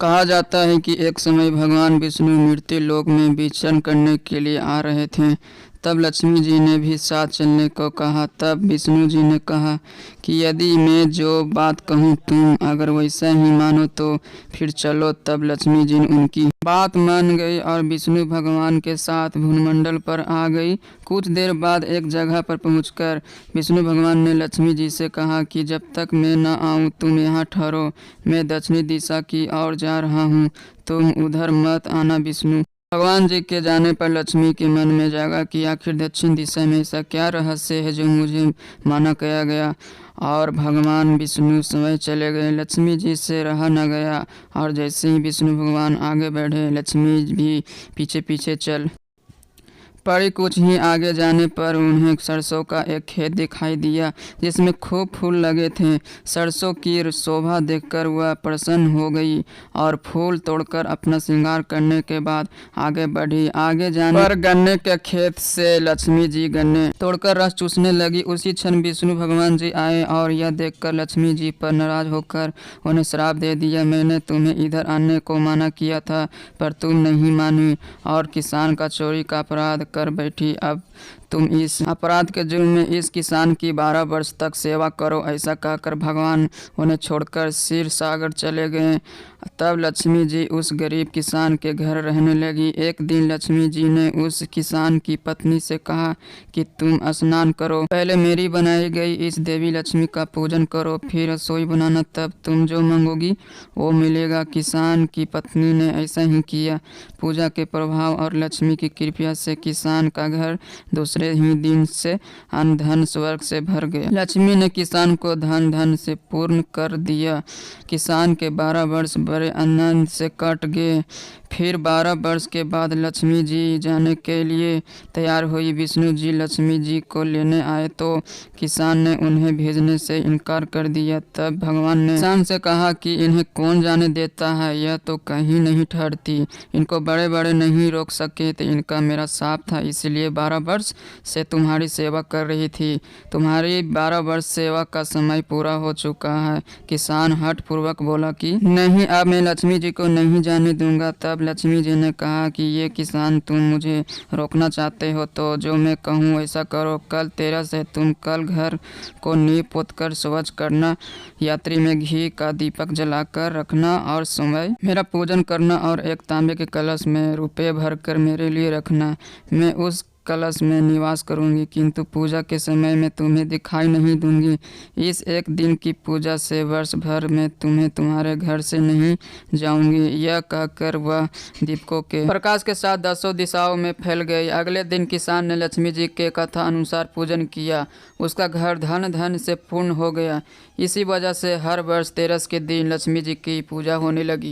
कहा जाता है कि एक समय भगवान विष्णु मृत्यु लोक में विचरण करने के लिए आ रहे थे। तब लक्ष्मी जी ने भी साथ चलने को कहा। तब विष्णु जी ने कहा कि यदि मैं जो बात कहूँ तुम अगर वैसा ही मानो तो फिर चलो। तब लक्ष्मी जी उनकी बात मान गई और विष्णु भगवान के साथ भूमंडल पर आ गई। कुछ देर बाद एक जगह पर पहुंचकर विष्णु भगवान ने लक्ष्मी जी से कहा कि जब तक मैं न आऊँ तुम यहाँ ठहरो। मैं दक्षिणी दिशा की ओर जा रहा हूँ, तुम उधर मत आना। विष्णु भगवान जी के जाने पर लक्ष्मी के मन में जागा कि आखिर दक्षिण दिशा में ऐसा क्या रहस्य है जो मुझे माना किया गया। और भगवान विष्णु समय चले गए। लक्ष्मी जी से रहा न गया और जैसे ही विष्णु भगवान आगे बढ़े लक्ष्मी भी पीछे पीछे चल पड़ी। कुछ ही आगे जाने पर उन्हें सरसों का एक खेत दिखाई दिया जिसमें खूब फूल लगे थे। सरसों की शोभा देखकर वह प्रसन्न हो गई और फूल तोड़कर अपना श्रृंगार करने के बाद आगे बढ़ी। आगे जाने पर गन्ने के खेत से लक्ष्मी जी गन्ने तोड़कर रस चूसने लगी। उसी क्षण विष्णु भगवान जी आए और यह देखकर लक्ष्मी जी पर नाराज होकर उन्हें श्राप दे दिया। मैंने तुम्हें इधर आने को मना किया था पर तुम नहीं मानी और किसान का चोरी का अपराध कर बैठी। अब तुम इस अपराध के जुर्म में इस किसान की 12 वर्ष तक सेवा करो। ऐसा कहकर भगवान उन्हें छोड़कर क्षीर सागर चले गए। तब लक्ष्मी जी उस गरीब किसान के घर रहने लगी। एक दिन लक्ष्मी जी ने उस किसान की पत्नी से कहा कि तुम स्नान करो, पहले मेरी बनाई गई इस देवी लक्ष्मी का पूजन करो, फिर रसोई बनाना, तब तुम जो मांगोगी वो मिलेगा। किसान की पत्नी ने ऐसा ही किया। पूजा के प्रभाव और लक्ष्मी की कृपा से किसान का घर दूसरे ही दिन से अन्न धन स्वर्ग से भर गया। लक्ष्मी ने किसान को धन से पूर्ण कर दिया। किसान के 12 वर्ष बड़े आनंद से कट गए। फिर 12 वर्ष के बाद लक्ष्मी जी जाने के लिए तैयार हुई। विष्णु जी लक्ष्मी जी को लेने आए तो किसान ने उन्हें भेजने से इनकार कर दिया। तब भगवान ने किसान से कहा कि इन्हें कौन जाने देता है, यह तो कहीं नहीं ठहरती, इनको बड़े बड़े नहीं रोक सके। तो इनका मेरा साप था, इसलिए 12 वर्ष से तुम्हारी सेवा कर रही थी। तुम्हारी 12 वर्ष सेवा का समय पूरा हो चुका है। किसान हठ पूर्वक बोला कि नहीं, अब मैं लक्ष्मी जी को नहीं जाने दूंगा। तब लक्ष्मी जी ने कहा कि ये किसान तुम मुझे रोकना चाहते हो तो जो मैं कहूँ वैसा करो। कल 13 से तुम कल घर को नींव पोतकर स्वच्छ करना, यात्री में घी का दीपक जलाकर रखना और समय मेरा पूजन करना और एक तांबे के कलश में रुपये भरकर मेरे लिए रखना। मैं उस कलश में निवास करूंगी किंतु पूजा के समय में तुम्हें दिखाई नहीं दूंगी। इस एक दिन की पूजा से वर्ष भर में तुम्हें तुम्हारे घर से नहीं जाऊंगी। यह कहकर वह दीपकों के प्रकाश के साथ 10 दिशाओं में फैल गई। अगले दिन किसान ने लक्ष्मी जी के कथा अनुसार पूजन किया। उसका घर धन से पूर्ण हो गया। इसी वजह से हर वर्ष 13 के दिन लक्ष्मी जी की पूजा होने लगी।